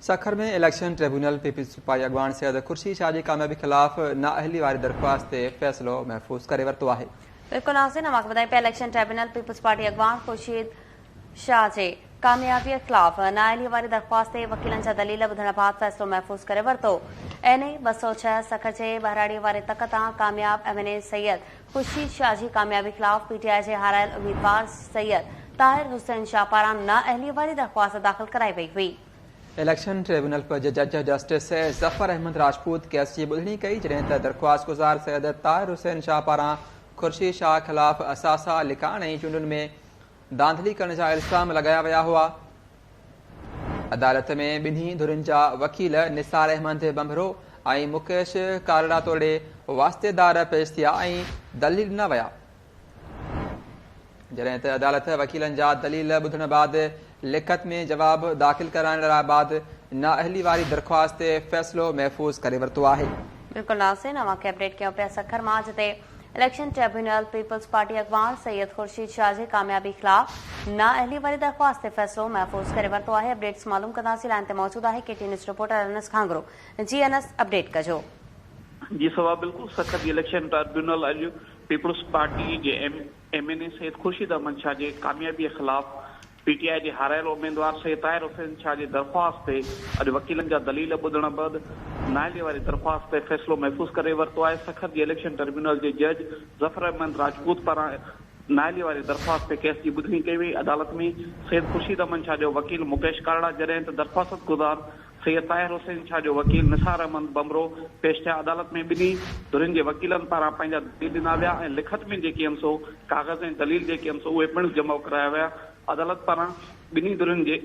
सखर में election tribunal peoples party अॻवान सैयद खुर्शीद शाह जी कामयाबी ख़िलाफ़ नाअहली वारी दरख़्वास्त ते फ़ैसिलो महफ़ूज़ करे वरितो आहे। बिल्कुल नाज़रीन, अवां ॿुधायूं पिया इलेक्शन ट्रिब्यूनल पीपल्स पार्टी अॻवान खुर्शीद शाह जे कामयाबीअ ख़िलाफ़ नाअहली वारी दरख़्वास्त ते वकीलनि जा दलील ॿुधण बाद फ़ैसिलो महफ़ूज़ करे वरितो। NA 206 सखर जे बहराड़ी वारे तक तां कामयाब MNA सैयद खुर्शीद शाह जी कामयाबी ख़िलाफ़ PTI जे हारायल उम्मीदवार सैयद ताहिर हुसैन शाह पारां नाअहली वारी दरख़्वास्त दाख़िल कराई वई हुई। इलेक्शन ट्रिब्यूनल पर जज जस्टिस ज़फ़र अहमद राजपूत केस जी ॿुधणी कई, जॾहिं त दरख़्वास्त गुज़ार सैयद ताहिर हुसैन शाह पारां खुर्शीद शाह ख़िलाफ़ असासा लिकाइण ऐं चूंडुनि में धांधली करण जा इल्ज़ाम लगाया विया हुआ। अदालत में ॿिन्ही धुरियुनि जा वकील निसार अहमद बंभरो ऐं मुकेश कारड़ा तोड़े वास्तेदार पेश थिया ऐं दलील ॾिना विया, जॾहिं त अदालत वकीलनि जा दलील ॿुधण बाद लिखत में जवाब दाख़िल कराइण लाइ बाद नाअहली वारी दरख़्वास्त ते फ़ैसिलो महफ़ूज़ करे वरितो आहे। बिल्कुल नाज़रीन, अवां खे अपडेट कयूं पिया सखर मां, जिते इलेक्शन ट्रिब्यूनल पीपल्स पार्टी अॻवान सैयद खुर्शीद शाह जी कामयाबी ख़िलाफ़ नाअहली वारी दरख़्वास्त ते फ़ैसिलो महफ़ूज़ करे वरितो आहे। अपडेट्स मालूम कंदासीं। लाइन ते मौजूद आहे KT न्यूज़ रिपोर्टर अनस खांगरो। जी अनस, अपडेट कजो। जी सवा बिल्कुल सखर जी इलेक्शन ट्रिब्यूनल अॼु पीपल्स पार्टी जे MNA सैयद खुर्शीद अहमद शाह जे कामयाबीअ ख़िलाफ़ PTI जे हारायल उम्मीदवार सैयद ताहिर हुसैन शाह जी दरख़्वास्त ते अॼु वकीलनि जा दलील ॿुधण बैदि नाअहली वारी दरख़्वास्त ते फ़ैसिलो महफ़ूज़ करे वरितो आहे। सखर जी इलेक्शन ट्रिब्यूनल जे जज ज़फ़र अहमद राजपूत पारां नाअहली वारी दरख़्वास्त ते केस जी ॿुधणी कई वई। अदालत में सैयद खुर्शीद अहमद शाह जो वकील मुकेश कारड़ा, जॾहिं त दरख़्वास्त गुज़ार सैयद ताहिर हुसैन शाह जो वकील निसार अहमद बंभरो पेश थिया। अदालत में ॿिन्ही धुरियुनि जे वकीलनि पारां पंहिंजा दलील ॾिना विया ऐं लिखत में जेके आहिनि सो काग़ज़ ऐं दलील जेके आहिनि सो उहे पिणु जमा कराया विया। अदालत पारां ॿिन्ही धुरियुनि जे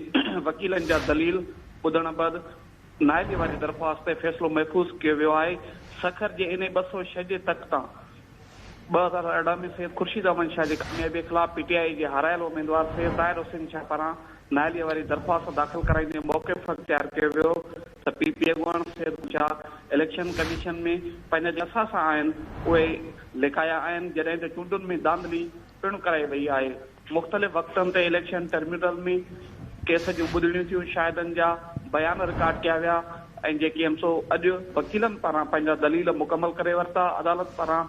वकीलनि जा दलील ॿुधण बैदि नाअहली वारी दरख़्वास्त ते फ़ैसिलो महफ़ूज़ कयो वियो आहे। सखर जे NA 206 जे तक तां 2018 में सैयद खुर्शीद अहमद शाह जी कामयाबी ख़िलाफ़ PTI जे हारायल उम्मीदवार सैयद ताहिर हुसैन शाह पारां नाअहली वारी दरख़्वास्त दाख़िल कराईंदे मौक़िफ़ अख़्तियार कयो वियो त PP अॻवान सैयद शाह इलेक्शन कमीशन में पंहिंजा जेके असासा आहिनि उहे लिकाया आहिनि, जॾहिं त चूंडुनि में धांधली पिणु कराई वई आहे। मुख़्तलिफ़ वक़्तनि ते इलेक्शन ट्रिब्यूनल में केस जूं ॿुधणियूं थियूं, शाहिदनि जा बयान रिकॉर्ड कया विया ऐं जेके आहिनि सो अॼु वकीलनि पारां पंहिंजा दलील मुकमल करे वरिता। अदालत पारां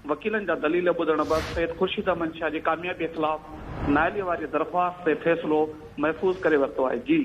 वकीलनि जा दलील ॿुधण बैदि सैयद खुर्शीद अहमद शाह जी कामयाबीअ ख़िलाफ़ नाअहली वारी दरख़्वास्त ते फ़ैसिलो महफ़ूज़ करे वरितो आहे। जी